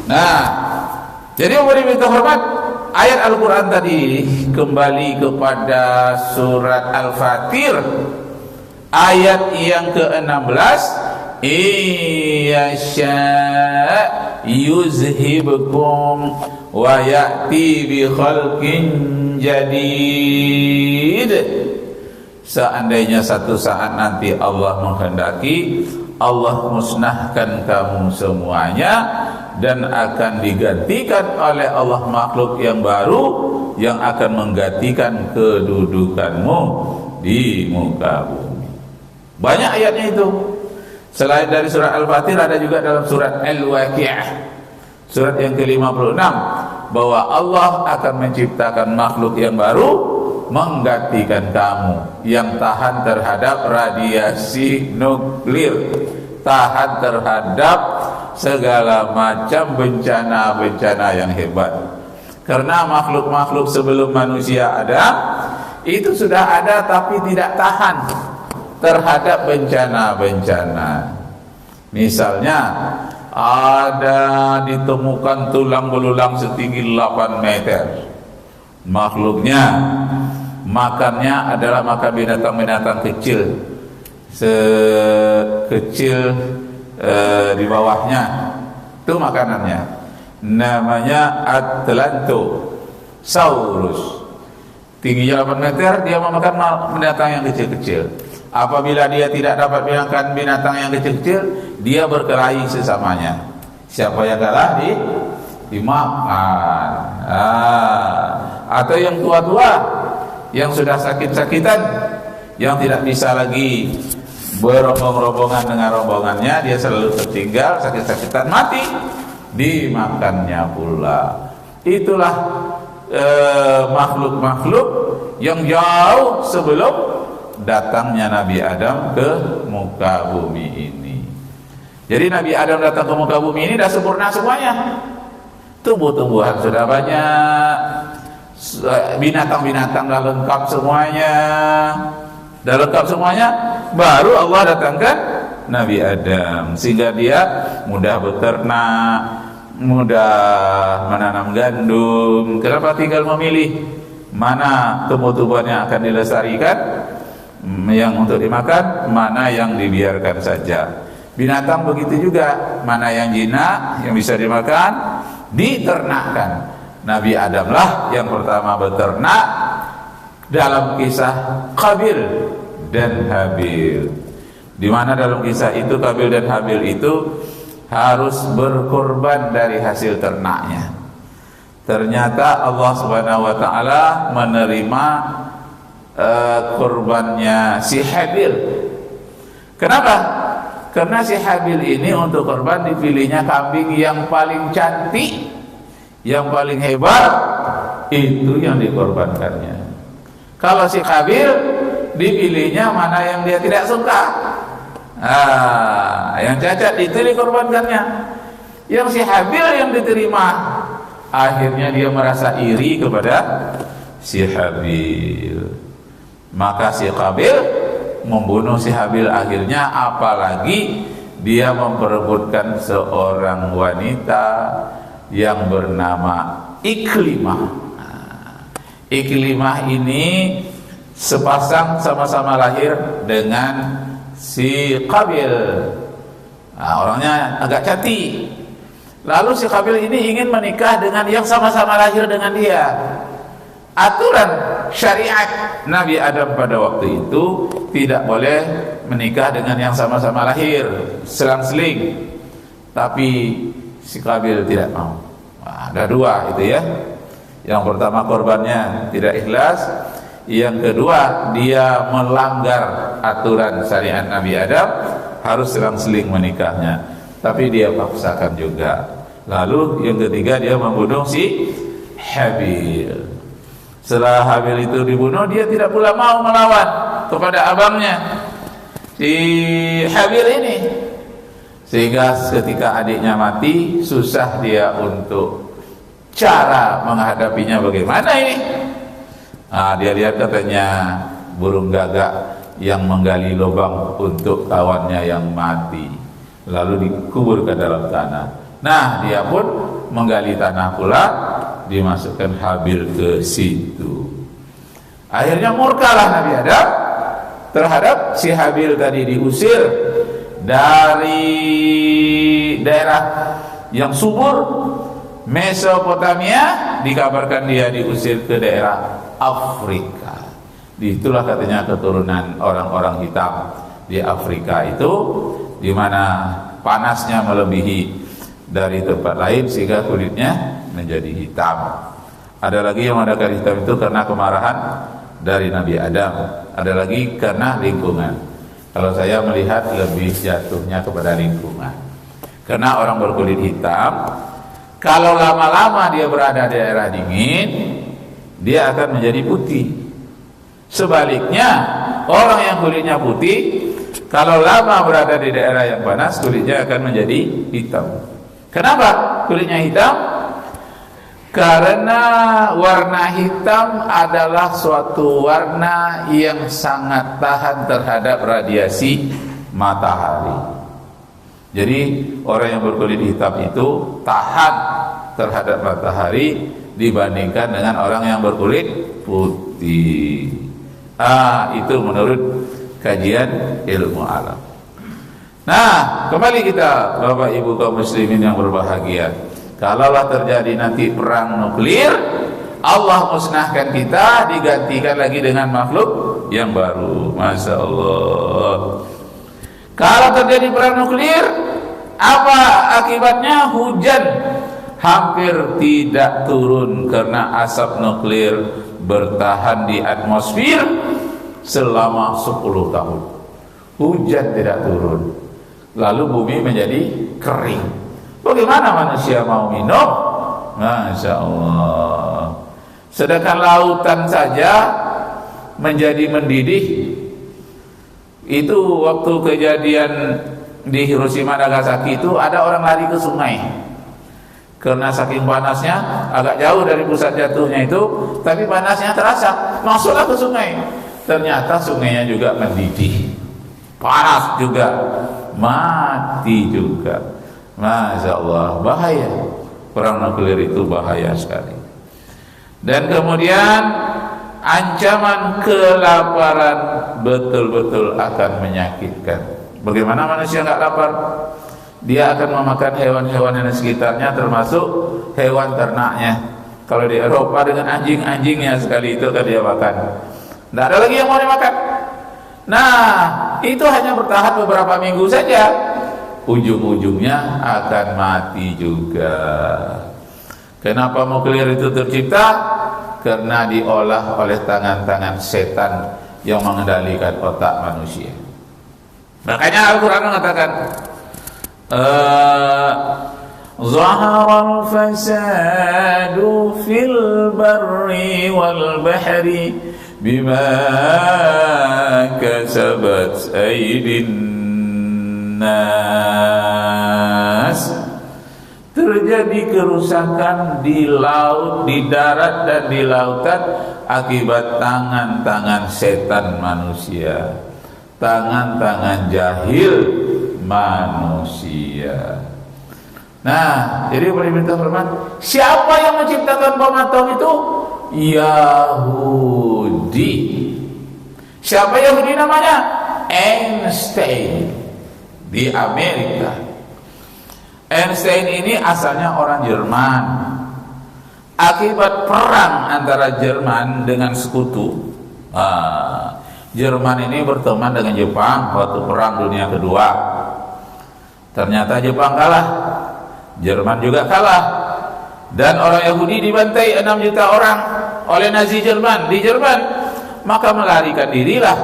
Nah, jadi yang terhormat, ayat Al-Quran tadi kembali kepada surat Al-Fatir ayat yang ke-16, iyasya yuzhibkum wa ya'ti bi khalqin jadid. Seandainya satu saat nanti Allah menghendaki, Allah musnahkan kamu semuanya dan akan digantikan oleh Allah makhluk yang baru yang akan menggantikan kedudukanmu di muka bumi. Banyak ayatnya itu. Selain dari surat Al-Fatir, ada juga dalam surat Al-Waqi'ah, surat yang ke-56, bahwa Allah akan menciptakan makhluk yang baru menggantikan kamu, yang tahan terhadap radiasi nuklir, tahan terhadap segala macam bencana-bencana yang hebat. Karena makhluk-makhluk sebelum manusia ada, itu sudah ada tapi tidak tahan terhadap bencana-bencana. Misalnya ada ditemukan tulang belulang setinggi 8 meter. Makhluknya makannya adalah makan binatang-binatang kecil, sekecil di bawahnya, itu makanannya. Namanya Atlantosaurus. Tingginya 8 meter, dia memakan binatang yang kecil-kecil. Apabila dia tidak dapat makan binatang yang kecil-kecil, dia berkelahi sesamanya. Siapa yang kalah dimakan. Atau yang tua-tua, yang sudah sakit-sakitan, yang tidak bisa lagi berombong-rombongan dengan rombongannya, dia selalu tertinggal, sakit-sakitan, mati, dimakannya pula. Itulah makhluk-makhluk yang jauh sebelum datangnya Nabi Adam ke muka bumi ini. Jadi Nabi Adam datang ke muka bumi ini dah sempurna semuanya. Tumbuh-tumbuhan sudah banyak, binatang-binatang dah lengkap semuanya, baru Allah datangkan Nabi Adam, sehingga dia mudah beternak, mudah menanam gandum. Kenapa? Tinggal memilih mana tumbuh-tumbuhan yang akan dilestarikan, yang untuk dimakan, mana yang dibiarkan saja. Binatang begitu juga, mana yang jinak, yang bisa dimakan, diternakkan. Nabi Adamlah yang pertama beternak dalam kisah Qabil dan Habil, di mana dalam kisah itu Qabil dan Habil itu harus berkorban dari hasil ternaknya. Ternyata Allah Subhanahu wa taala menerima korbannya si Habil. Kenapa? Karena si Habil ini untuk korban dipilihnya kambing yang paling cantik, yang paling hebat, itu yang dikorbankannya. Kalau si Habil dipilihnya mana yang dia tidak suka, yang cacat itu dikorbankannya. Yang si Habil yang diterima, akhirnya dia merasa iri kepada si Habil. Maka si Qabil membunuh si Habil akhirnya, apalagi dia memperebutkan seorang wanita yang bernama Iklimah. Iklimah ini sepasang sama-sama lahir dengan si Qabil. Orangnya agak cantik. Lalu si Qabil ini ingin menikah dengan yang sama-sama lahir dengan dia. Aturan syariat Nabi Adam pada waktu itu tidak boleh menikah dengan yang sama-sama lahir, selang-seling. Tapi si Qabil tidak mau. Ada dua itu ya. Yang pertama korbannya tidak ikhlas, yang kedua dia melanggar aturan syariat Nabi Adam, harus selang-seling menikahnya. Tapi dia paksakan juga. Lalu yang ketiga dia membunuh si Habil. Setelah Habil itu dibunuh, dia tidak pula mau melawan kepada abangnya si Habil ini, sehingga ketika adiknya mati, susah dia untuk cara menghadapinya bagaimana ini. Dia lihat katanya burung gagak yang menggali lubang untuk kawannya yang mati, lalu dikubur ke dalam tanah. Nah, dia pun menggali tanah pula, dimasukkan Habil ke situ. Akhirnya murkalah Nabi Adam terhadap si Habil tadi, diusir dari daerah yang subur Mesopotamia, dikabarkan dia diusir ke daerah Afrika. Itulah katanya keturunan orang-orang hitam di Afrika itu, di mana panasnya melebihi dari tempat lain sehingga kulitnya menjadi hitam. Ada lagi yang mengadakan hitam itu karena kemarahan dari Nabi Adam. Ada lagi karena lingkungan. Kalau saya melihat lebih jatuhnya kepada lingkungan. Karena orang berkulit hitam, kalau lama-lama dia berada di daerah dingin, dia akan menjadi putih. Sebaliknya, orang yang kulitnya putih, kalau lama berada di daerah yang panas, kulitnya akan menjadi hitam. Kenapa kulitnya hitam? Karena warna hitam adalah suatu warna yang sangat tahan terhadap radiasi matahari. Jadi orang yang berkulit hitam itu tahan terhadap matahari dibandingkan dengan orang yang berkulit putih. Itu menurut kajian ilmu alam. Nah, kembali kita Bapak Ibu kaum muslimin yang berbahagia. Kalaulah terjadi nanti perang nuklir, Allah musnahkan kita, digantikan lagi dengan makhluk yang baru. Masya Allah. Kalau terjadi perang nuklir, apa akibatnya? Hujan hampir tidak turun karena asap nuklir bertahan di atmosfer selama 10 tahun. Hujan tidak turun, lalu bumi menjadi kering. Bagaimana manusia mau minum? Masya Allah. Sedangkan lautan saja menjadi mendidih. Itu waktu kejadian di Hiroshima Nagasaki itu ada orang lari ke sungai karena saking panasnya, agak jauh dari pusat jatuhnya itu, tapi panasnya terasa, masuklah ke sungai. Ternyata sungainya juga mendidih, panas juga, mati juga. Masya Allah, bahaya. Perang nuklir itu bahaya sekali. Dan kemudian ancaman kelaparan betul-betul akan menyakitkan. Bagaimana manusia nggak lapar? Dia akan memakan hewan-hewan yang di sekitarnya, termasuk hewan ternaknya. Kalau di Eropa dengan anjing-anjingnya sekali itu kan dia makan. Tidak ada lagi yang mau dimakan. Nah, itu hanya bertahan beberapa minggu saja. Ujung-ujungnya akan mati juga. Kenapa nuklir itu tercipta? Karena diolah oleh tangan-tangan setan yang mengendalikan otak manusia. Makanya Al-Quran mengatakan, Zaharal fasadu fil barri wal bahri bima kasabat aydin nas. Terjadi kerusakan di laut, di darat dan di lautan akibat tangan-tangan setan manusia, tangan-tangan jahil manusia. Nah, jadi perintah firman, siapa yang menciptakan bom atom itu? Yahudi. Siapa Yahudi namanya? Einstein di Amerika. Einstein ini asalnya orang Jerman. Akibat perang antara Jerman dengan sekutu, Jerman ini berteman dengan Jepang waktu perang dunia kedua. Ternyata Jepang kalah, Jerman juga kalah, dan orang Yahudi dibantai 6 juta orang oleh Nazi Jerman di Jerman. Maka melarikan dirilah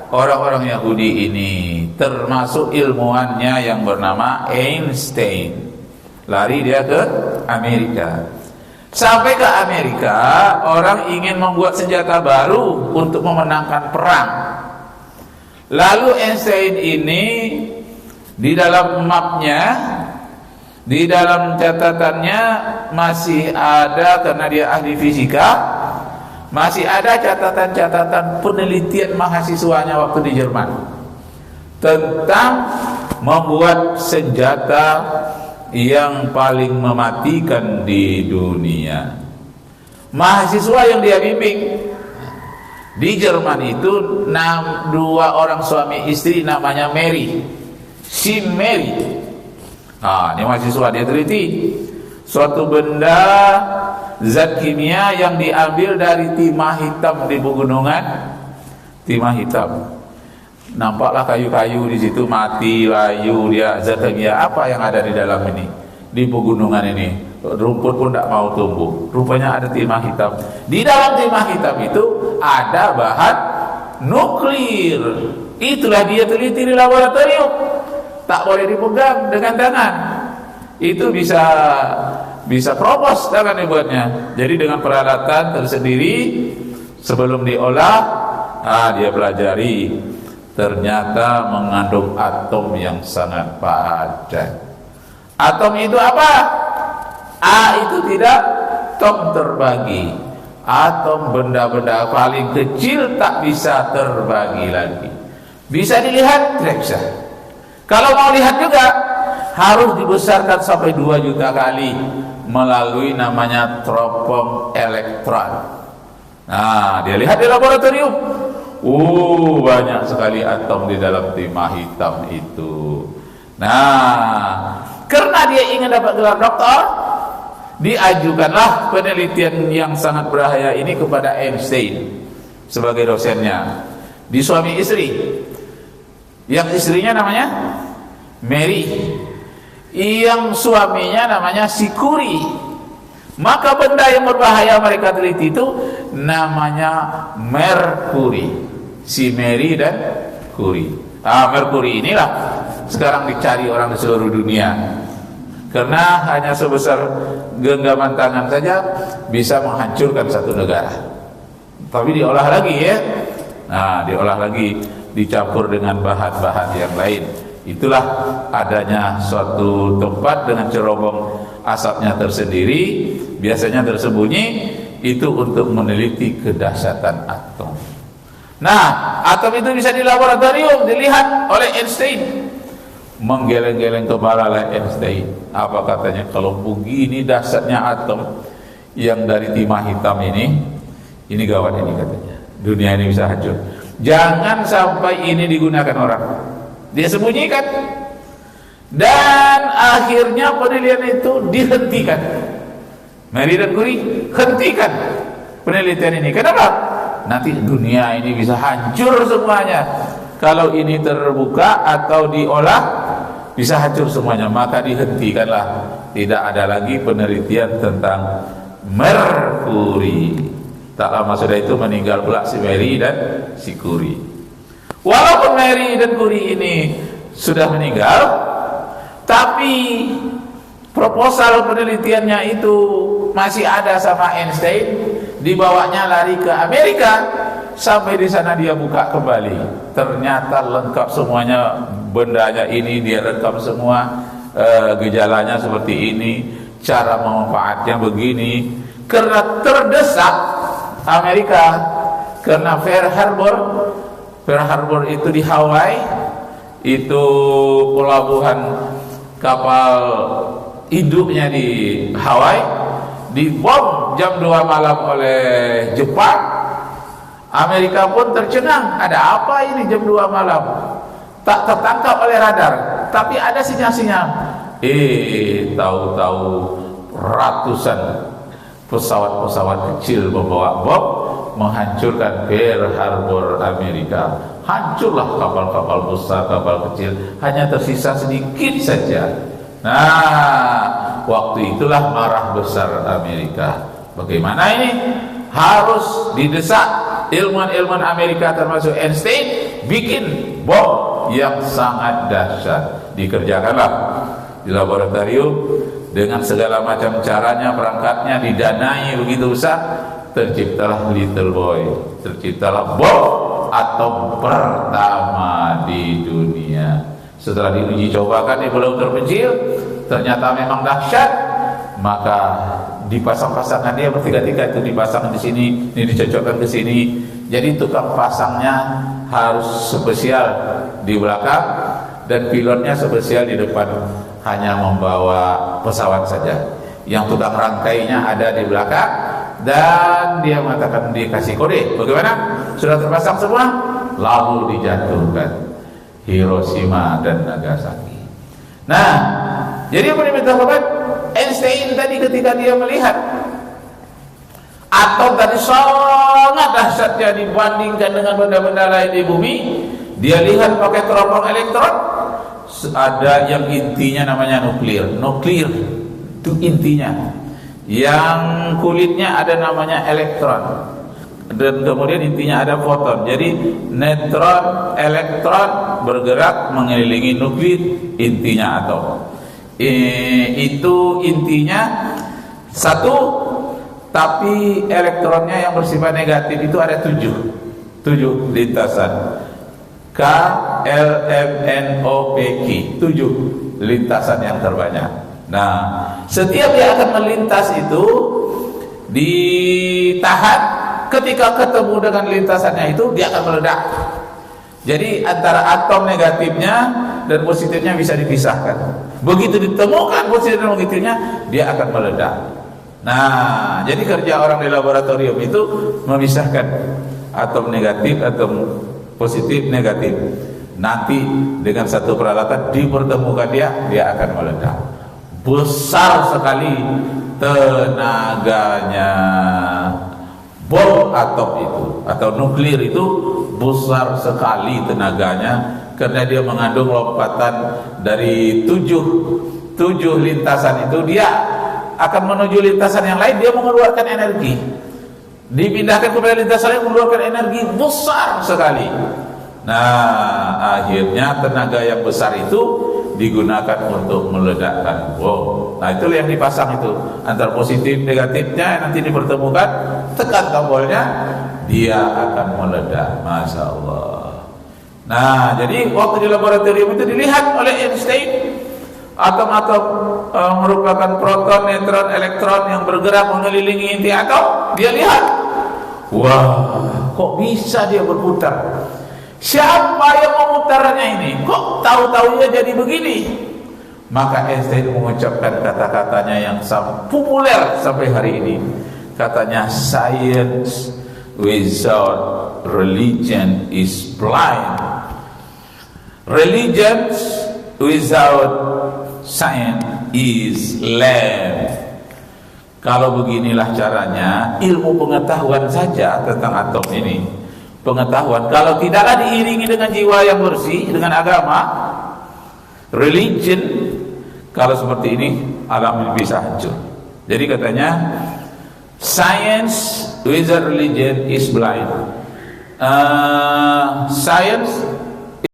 orang-orang Yahudi ini, termasuk ilmuwannya yang bernama Einstein. Lari dia ke Amerika. Sampai ke Amerika, orang ingin membuat senjata baru untuk memenangkan perang. Lalu Einstein ini di dalam mapnya, di dalam catatannya masih ada, karena dia ahli fisika, masih ada catatan-catatan penelitian mahasiswanya waktu di Jerman tentang membuat senjata yang paling mematikan di dunia. Mahasiswa yang dia bimbing di Jerman itu dua orang suami istri namanya Mary, si Mary. Ini mahasiswa, dia teliti suatu benda zat kimia yang diambil dari timah hitam di pegunungan. Timah hitam, nampaklah kayu-kayu di situ mati, layu, dia zat kimia apa yang ada di dalam ini, di pegunungan ini. Rumput pun tidak mau tumbuh. Rupanya ada timah hitam. Di dalam timah hitam itu ada bahan nuklir. Itulah dia teliti di laboratorium. Tak boleh dipegang dengan tangan. Itu bisa propos tangan dibuatnya. Jadi dengan peralatan tersendiri, sebelum diolah, dia pelajari ternyata mengandung atom yang sangat padat. Atom itu apa? A itu tidak atom terbagi. Atom benda-benda paling kecil tak bisa terbagi lagi. Bisa dilihat? Tidak bisa. Kalau mau lihat juga harus dibesarkan sampai 2 juta kali melalui namanya teropong elektron. Dia lihat di laboratorium. Banyak sekali atom di dalam timah hitam itu. Karena dia ingin dapat gelar doktor, diajukanlah penelitian yang sangat berbahaya ini kepada Einstein sebagai dosennya. Di suami istri, yang istrinya namanya Mary, yang suaminya namanya si Curie. Maka benda yang berbahaya mereka teliti itu namanya merkuri. Si Mary dan Curie. Merkuri inilah sekarang dicari orang di seluruh dunia, karena hanya sebesar genggaman tangan saja bisa menghancurkan satu negara. Tapi diolah lagi ya. Diolah lagi, dicampur dengan bahan-bahan yang lain. Itulah adanya suatu tempat dengan cerobong asapnya tersendiri, biasanya tersembunyi, itu untuk meneliti kedahsyatan atom. Atom itu bisa di laboratorium dilihat oleh Einstein. Menggeleng-geleng kepala oleh Einstein. Apa katanya? Kalau begini dahsyatnya atom yang dari timah hitam ini gawat ini katanya. Dunia ini bisa hancur. Jangan sampai ini digunakan orang. Dia sembunyikan. Dan akhirnya penelitian itu dihentikan. Mary dan Curie hentikan penelitian ini. Kenapa? Nanti dunia ini bisa hancur semuanya. Kalau ini terbuka atau diolah, bisa hancur semuanya. Maka dihentikanlah. Tidak ada lagi penelitian tentang merkuri. Tak lama sudah itu meninggal pula si Mary dan si Curie. Walaupun Mary dan Curie ini sudah meninggal, tapi proposal penelitiannya itu masih ada sama Einstein. Dibawanya lari ke Amerika. Sampai di sana dia buka kembali. Ternyata lengkap semuanya, bendanya ini dia rekam semua, gejalanya seperti ini, cara memanfaatnya begini. Karena terdesak Amerika, karena Pearl Harbor itu di Hawaii, itu pelabuhan kapal induknya di Hawaii, dibom jam 2 malam oleh Jepang. Amerika pun tercengang, ada apa ini jam 2 malam? Tak tertangkap oleh radar, tapi ada sinyal-sinyal. Tahu-tahu ratusan pesawat-pesawat kecil membawa bom menghancurkan Pearl Harbor Amerika. Hancurlah kapal-kapal besar, kapal kecil, hanya tersisa sedikit saja. Waktu itulah marah besar Amerika. Bagaimana ini? Harus didesak ilmuwan-ilmuwan Amerika termasuk Einstein bikin bom yang sangat dahsyat. Dikerjakanlah di laboratorium dengan segala macam caranya, perangkatnya didanai begitu besar. Terciptalah Little Boy, terciptalah bom atom pertama di dunia. Setelah diuji cobakan di pulau terpencil, ternyata memang dahsyat. Maka dipasang-pasangkan, dia bertiga-tiga itu dipasang di sini, ini dicocokkan ke sini. Jadi tukang pasangnya harus spesial di belakang dan pilotnya spesial di depan. hanya membawa pesawat saja, yang tukang rangkainya ada di belakang, dan dia mengatakan dikasih kode. Bagaimana? Sudah terpasang semua, lalu dijatuhkan Hiroshima dan Nagasaki. Nah, jadi apa diminta kabar? Einstein tadi ketika dia melihat atom tadi sangat dahsyatnya dibandingkan dengan benda-benda lain di bumi, dia lihat pakai teropong elektron, ada yang intinya namanya nuklir. Nuklir itu intinya, yang kulitnya ada namanya elektron, dan kemudian intinya ada foton. Jadi neutron, elektron bergerak mengelilingi nuklir, intinya atom. Itu intinya satu, tapi elektronnya yang bersifat negatif itu ada tujuh lintasan. K, L, M, N, O, P, Q, 7 lintasan yang terbanyak. Nah, setiap dia akan melintas itu ditahan, ketika ketemu dengan lintasannya itu dia akan meledak. Jadi antara atom negatifnya dan positifnya bisa dipisahkan. Begitu ditemukan positif dan negatifnya, dia akan meledak. Nah, jadi kerja orang di laboratorium itu memisahkan atom negatif, atom positif, negatif. Nanti dengan satu peralatan dipertemukan dia akan meledak. Besar sekali tenaganya. Bom atom itu atau nuklir itu besar sekali tenaganya, karena dia mengandung lompatan dari tujuh lintasan itu. Dia akan menuju lintasan yang lain, dia mengeluarkan energi, dipindahkan kepada lintasan yang mengeluarkan energi besar sekali. Nah, akhirnya tenaga yang besar itu digunakan untuk meledakkan bom. Nah, itulah yang dipasang itu, antara positif negatifnya nanti dipertemukan, tekan tombolnya, dia akan meledak. Masya Allah. Nah, jadi waktu di laboratorium itu dilihat oleh Einstein, atom-atom merupakan proton, neutron, elektron yang bergerak mengelilingi inti atom. Dia lihat, wah, kok bisa dia berputar? Siapa yang memutarnya ini? Kok tahu-tahunya jadi begini? Maka Einstein mengucapkan kata-katanya yang populer sampai hari ini. Katanya, science without religion is blind. Religion without science is lame. Kalau beginilah caranya, ilmu pengetahuan saja tentang atom ini, pengetahuan kalau tidaklah diiringi dengan jiwa yang bersih, dengan agama, religion, kalau seperti ini alam ini bisa hancur. Jadi katanya, science without religion is blind. Science